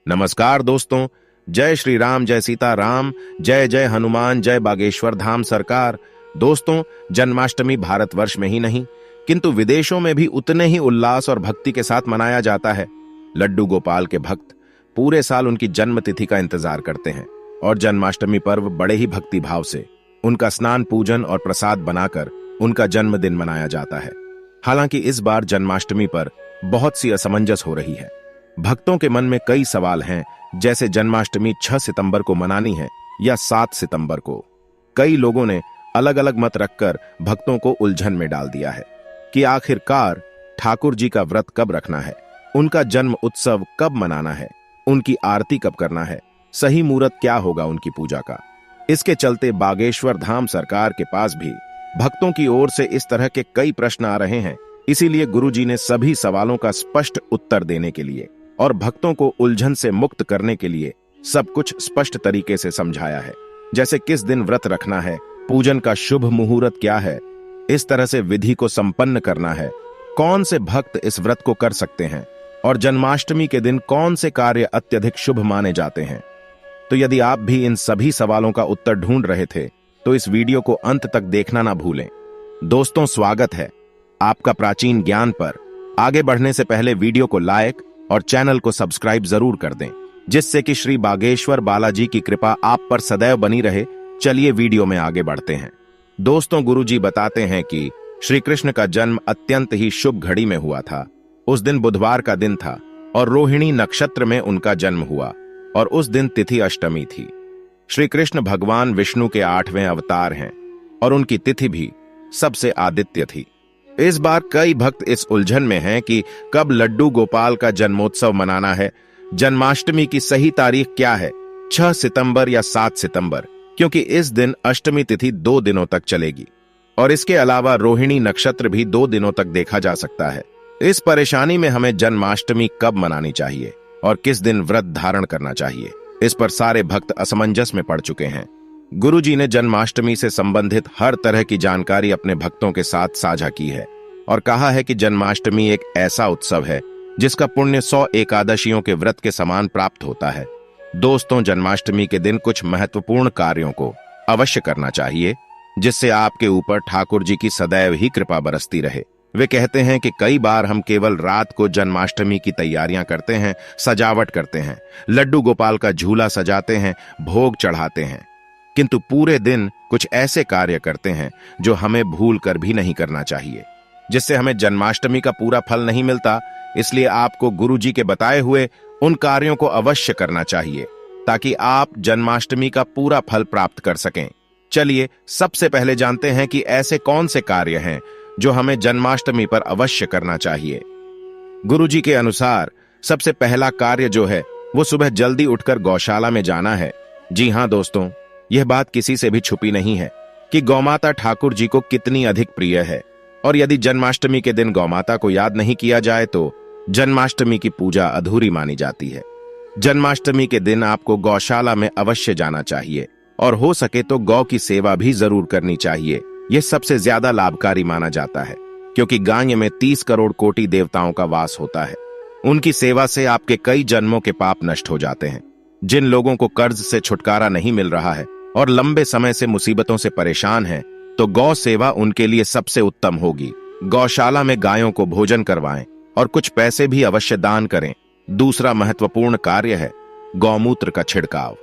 नमस्कार दोस्तों, जय श्री राम, जय सीता राम, जय जय हनुमान, जय बागेश्वर धाम सरकार। दोस्तों, जन्माष्टमी भारतवर्ष में ही नहीं किंतु विदेशों में भी उतने ही उल्लास और भक्ति के साथ मनाया जाता है। लड्डू गोपाल के भक्त पूरे साल उनकी जन्म तिथि का इंतजार करते हैं और जन्माष्टमी पर्व बड़े ही भक्ति भाव से उनका स्नान, पूजन और प्रसाद बनाकर उनका जन्मदिन मनाया जाता है। हालांकि इस बार जन्माष्टमी पर बहुत सी असमंजस हो रही है। भक्तों के मन में कई सवाल हैं, जैसे जन्माष्टमी 6 सितंबर को मनानी है या 7 सितंबर को। कई लोगों ने अलग अलग मत रखकर भक्तों को उलझन में डाल दिया है कि आखिरकार ठाकुर जी का व्रत कब रखना है, उनका जन्म उत्सव कब मनाना है, उनकी आरती कब करना है, सही मुहूर्त क्या होगा उनकी पूजा का। इसके चलते बागेश्वर धाम सरकार के पास भी भक्तों की ओर से इस तरह के कई प्रश्न आ रहे हैं। इसीलिए गुरुजी ने सभी सवालों का स्पष्ट उत्तर देने के लिए और भक्तों को उलझन से मुक्त करने के लिए सब कुछ स्पष्ट तरीके से समझाया है। जैसे किस दिन व्रत रखना है, पूजन का शुभ मुहूर्त क्या है, इस तरह से विधि को संपन्न करना है, कौन से भक्त इस व्रत को कर सकते हैं और जन्माष्टमी के दिन कौन से कार्य अत्यधिक शुभ माने जाते हैं। तो यदि आप भी इन सभी सवालों का उत्तर ढूंढ रहे थे तो इस वीडियो को अंत तक देखना ना भूलें। दोस्तों, स्वागत है आपका प्राचीन ज्ञान पर। आगे बढ़ने से पहले वीडियो को लाइक और चैनल को सब्सक्राइब जरूर कर दें, जिससे कि श्री बागेश्वर बालाजी की कृपा आप पर सदैव बनी रहे। चलिए वीडियो में आगे बढ़ते हैं। दोस्तों, गुरुजी बताते हैं कि श्री कृष्ण का जन्म अत्यंत ही शुभ घड़ी में हुआ था। उस दिन बुधवार का दिन था और रोहिणी नक्षत्र में उनका जन्म हुआ और उस दिन तिथि अष्टमी थी। श्री कृष्ण भगवान विष्णु के 8वें अवतार हैं और उनकी तिथि भी सबसे आदित्य थी। इस बार कई भक्त इस उलझन में हैं कि कब लड्डू गोपाल का जन्मोत्सव मनाना है, जन्माष्टमी की सही तारीख क्या है, 6 सितंबर या 7 सितंबर, क्योंकि इस दिन अष्टमी तिथि 2 दिनों तक चलेगी और इसके अलावा रोहिणी नक्षत्र भी 2 दिनों तक देखा जा सकता है। इस परेशानी में हमें जन्माष्टमी कब मनानी चाहिए और किस दिन व्रत धारण करना चाहिए, इस पर सारे भक्त असमंजस में पड़ चुके हैं। गुरुजी ने जन्माष्टमी से संबंधित हर तरह की जानकारी अपने भक्तों के साथ साझा की है और कहा है कि जन्माष्टमी एक ऐसा उत्सव है जिसका पुण्य 100 एकादशियों के व्रत के समान प्राप्त होता है। दोस्तों, जन्माष्टमी के दिन कुछ महत्वपूर्ण कार्यों को अवश्य करना चाहिए, जिससे आपके ऊपर ठाकुर जी की सदैव ही कृपा बरसती रहे। वे कहते हैं कि कई बार हम केवल रात को जन्माष्टमी की तैयारियां करते हैं, सजावट करते हैं, लड्डू गोपाल का झूला सजाते हैं, भोग चढ़ाते हैं, किंतु पूरे दिन कुछ ऐसे कार्य करते हैं जो हमें भूल कर भी नहीं करना चाहिए, जिससे हमें जन्माष्टमी का पूरा फल नहीं मिलता। इसलिए आपको गुरुजी के बताए हुए उन कार्यों को अवश्य करना चाहिए ताकि आप जन्माष्टमी का पूरा फल प्राप्त कर सकें। चलिए सबसे पहले जानते हैं कि ऐसे कौन से कार्य हैं जो हमें जन्माष्टमी पर अवश्य करना चाहिए। गुरुजी के अनुसार सबसे पहला कार्य जो है वो सुबह जल्दी उठकर गौशाला में जाना है। जी हाँ दोस्तों, यह बात किसी से भी छुपी नहीं है कि गौमाता ठाकुर जी को कितनी अधिक प्रिय है और यदि जन्माष्टमी के दिन गौमाता को याद नहीं किया जाए तो जन्माष्टमी की पूजा अधूरी मानी जाती है। जन्माष्टमी के दिन आपको गौशाला में अवश्य जाना चाहिए और हो सके तो गौ की सेवा भी जरूर करनी चाहिए। यह सबसे ज्यादा लाभकारी माना जाता है क्योंकि गाय में 30 करोड़ कोटि देवताओं का वास होता है। उनकी सेवा से आपके कई जन्मों के पाप नष्ट हो जाते हैं। जिन लोगों को कर्ज से छुटकारा नहीं मिल रहा है और लंबे समय से मुसीबतों से परेशान हैं, तो गौ सेवा उनके लिए सबसे उत्तम होगी। गौशाला में गायों को भोजन करवाएं और कुछ पैसे भी अवश्य दान करें। दूसरा महत्वपूर्ण कार्य है गौमूत्र का छिड़काव।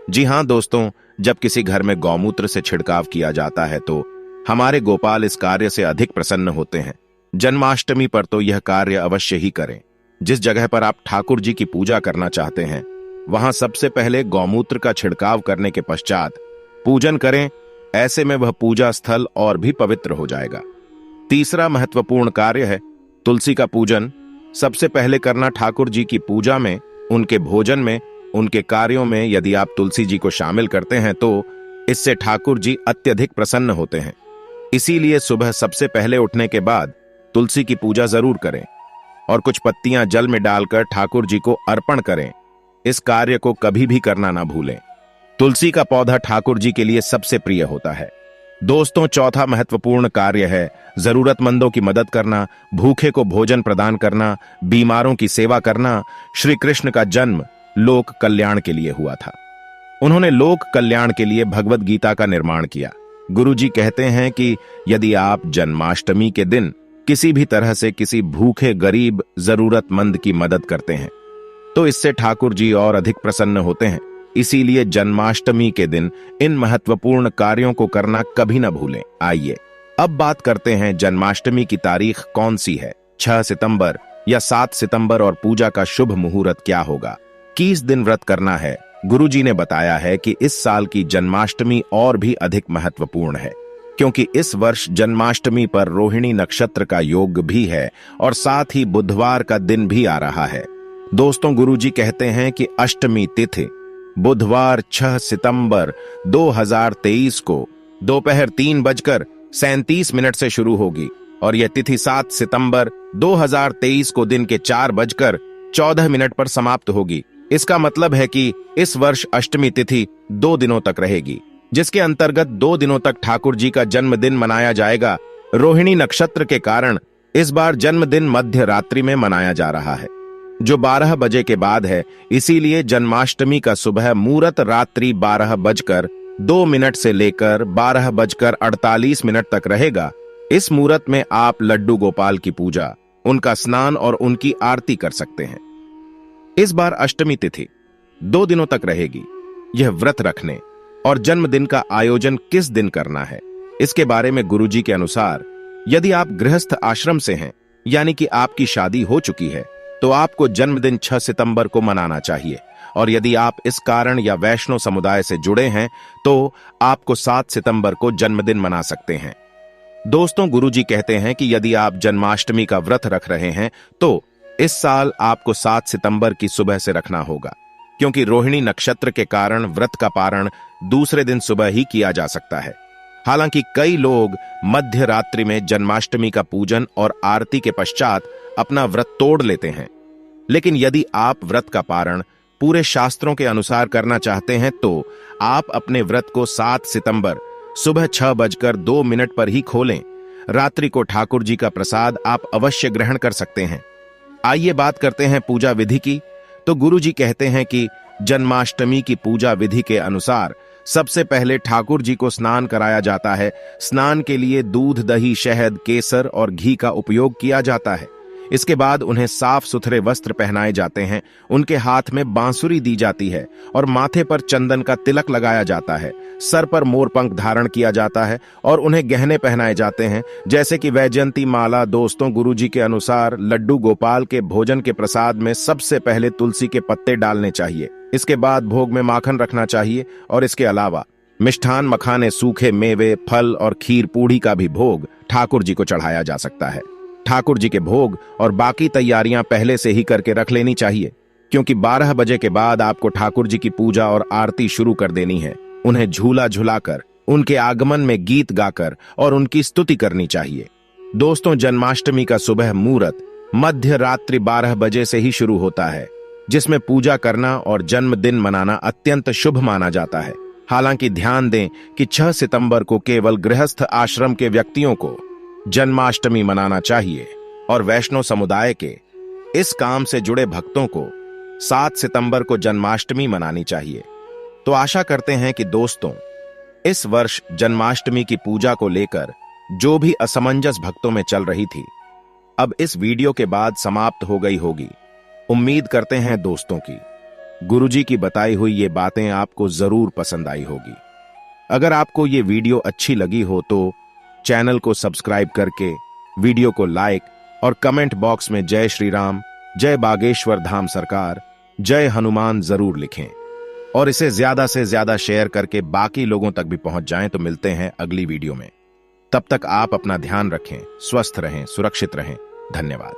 जी हाँ दोस्तों, जब किसी घर में गौमूत्र से छिड़काव किया जाता है तो हमारे गोपाल इस कार्य से अधिक प्रसन्न होते हैं। जन्माष्टमी पर तो यह कार्य अवश्य ही करें। जिस जगह पर आप ठाकुर जी की पूजा करना चाहते हैं वहां सबसे पहले गौमूत्र का छिड़काव करने के पश्चात पूजन करें। ऐसे में वह पूजा स्थल और भी पवित्र हो जाएगा। तीसरा महत्वपूर्ण कार्य है तुलसी का पूजन। सबसे पहले करना ठाकुर जी की पूजा में, उनके भोजन में, उनके कार्यों में यदि आप तुलसी जी को शामिल करते हैं तो इससे ठाकुर जी अत्यधिक प्रसन्न होते हैं। इसीलिए सुबह सबसे पहले उठने के बाद तुलसी की पूजा जरूर करें और कुछ पत्तियां जल में डालकर ठाकुर जी को अर्पण करें। इस कार्य को कभी भी करना ना भूलें। तुलसी का पौधा ठाकुर जी के लिए सबसे प्रिय होता है। दोस्तों, चौथा महत्वपूर्ण कार्य है जरूरतमंदों की मदद करना, भूखे को भोजन प्रदान करना, बीमारों की सेवा करना। श्री कृष्ण का जन्म लोक कल्याण के लिए हुआ था। उन्होंने लोक कल्याण के लिए भगवद गीता का निर्माण किया। गुरुजी कहते हैं कि यदि आप जन्माष्टमी के दिन किसी भी तरह से किसी भूखे गरीब जरूरतमंद की मदद करते हैं तो इससे ठाकुर जी और अधिक प्रसन्न होते हैं। इसीलिए जन्माष्टमी के दिन इन महत्वपूर्ण कार्यों को करना कभी न भूलें। आइए अब बात करते हैं जन्माष्टमी की तारीख कौन सी है, 6 सितंबर या 7 सितंबर, और पूजा का शुभ मुहूर्त क्या होगा, किस दिन व्रत करना है। गुरुजी ने बताया है कि इस साल की जन्माष्टमी और भी अधिक महत्वपूर्ण है क्योंकि इस वर्ष जन्माष्टमी पर रोहिणी नक्षत्र का योग भी है और साथ ही बुधवार का दिन भी आ रहा है। दोस्तों, गुरुजी कहते हैं कि अष्टमी तिथि बुधवार 6 सितंबर 2023 को दोपहर 3:37 से शुरू होगी और यह तिथि 7 सितंबर 2023 को दिन के 4:14 पर समाप्त होगी। इसका मतलब है कि इस वर्ष अष्टमी तिथि 2 दिनों तक रहेगी, जिसके अंतर्गत 2 दिनों तक ठाकुर जी का जन्मदिन मनाया जाएगा। रोहिणी नक्षत्र के कारण इस बार जन्मदिन मध्य रात्रि में मनाया जा रहा है, जो 12 बजे के बाद है। इसीलिए जन्माष्टमी का सुबह मुहूर्त रात्रि 12:02 से लेकर 12:48 तक रहेगा। इस मुहूर्त में आप लड्डू गोपाल की पूजा, उनका स्नान और उनकी आरती कर सकते हैं। इस बार अष्टमी तिथि 2 दिनों तक रहेगी। यह व्रत रखने और जन्मदिन का आयोजन किस दिन करना है, इसके बारे में गुरुजी के अनुसार यदि आप गृहस्थ आश्रम से हैं, यानी कि आपकी शादी हो चुकी है, तो आपको जन्मदिन 6 सितंबर को मनाना चाहिए, और यदि आप इस कारण या वैष्णव समुदाय से जुड़े हैं तो आपको 7 सितंबर को जन्मदिन मना सकते हैं। दोस्तों, गुरुजी कहते हैं कि यदि आप जन्माष्टमी का व्रत रख रहे हैं तो इस साल आपको 7 सितंबर की सुबह से रखना होगा, क्योंकि रोहिणी नक्षत्र के कारण व्रत का पारण दूसरे दिन सुबह ही किया जा सकता है। हालांकि कई लोग मध्य रात्रि में जन्माष्टमी का पूजन और आरती के पश्चात अपना व्रत तोड़ लेते हैं, लेकिन यदि आप व्रत का पारण पूरे शास्त्रों के अनुसार करना चाहते हैं तो आप अपने व्रत को 7 सितंबर सुबह 6:02 पर ही खोलें। रात्रि को ठाकुर जी का प्रसाद आप अवश्य ग्रहण कर सकते हैं। आइए बात करते हैं पूजा विधि की। तो गुरुजी कहते हैं कि जन्माष्टमी की पूजा विधि के अनुसार सबसे पहले ठाकुर जी को स्नान कराया जाता है। स्नान के लिए दूध, दही, शहद, केसर और घी का उपयोग किया जाता है। इसके बाद उन्हें साफ सुथरे वस्त्र पहनाए जाते हैं, उनके हाथ में बांसुरी दी जाती है और माथे पर चंदन का तिलक लगाया जाता है। सर पर मोरपंख धारण किया जाता है और उन्हें गहने पहनाए जाते हैं, जैसे कि वैजयंती माला। दोस्तों, गुरुजी के अनुसार लड्डू गोपाल के भोजन के प्रसाद में सबसे पहले तुलसी के पत्ते डालने चाहिए। इसके बाद भोग में माखन रखना चाहिए और इसके अलावा मिष्ठान, मखाने, सूखे मेवे, फल और खीर पूड़ी का भी भोग ठाकुर जी को चढ़ाया जा सकता है। ठाकुर जी के भोग और बाकी तैयारियां पहले से ही करके रख लेनी चाहिए, क्योंकि 12 बजे के बाद आपको ठाकुर जी की पूजा और आरती शुरू कर देनी है। उन्हें झूला झुलाकर, उनके आगमन में गीत गाकर और उनकी स्तुति करनी चाहिए। दोस्तों, जन्माष्टमी का सुबह मुहूर्त मध्य रात्रि 12 बजे से ही शुरू होता है, जिसमें पूजा करना और जन्मदिन मनाना अत्यंत शुभ माना जाता है। हालांकि ध्यान दें कि 6 सितंबर को केवल गृहस्थ आश्रम के व्यक्तियों को जन्माष्टमी मनाना चाहिए और वैष्णव समुदाय के इस काम से जुड़े भक्तों को 7 सितंबर को जन्माष्टमी मनानी चाहिए। तो आशा करते हैं कि दोस्तों, इस वर्ष जन्माष्टमी की पूजा को लेकर जो भी असमंजस भक्तों में चल रही थी, अब इस वीडियो के बाद समाप्त हो गई होगी। उम्मीद करते हैं दोस्तों की गुरुजी की बताई हुई ये बातें आपको जरूर पसंद आई होगी। अगर आपको ये वीडियो अच्छी लगी हो तो चैनल को सब्सक्राइब करके वीडियो को लाइक और कमेंट बॉक्स में जय श्री राम, जय बागेश्वर धाम सरकार, जय हनुमान जरूर लिखें और इसे ज्यादा से ज्यादा शेयर करके बाकी लोगों तक भी पहुंच जाएं। तो मिलते हैं अगली वीडियो में। तब तक आप अपना ध्यान रखें, स्वस्थ रहें, सुरक्षित रहें। धन्यवाद।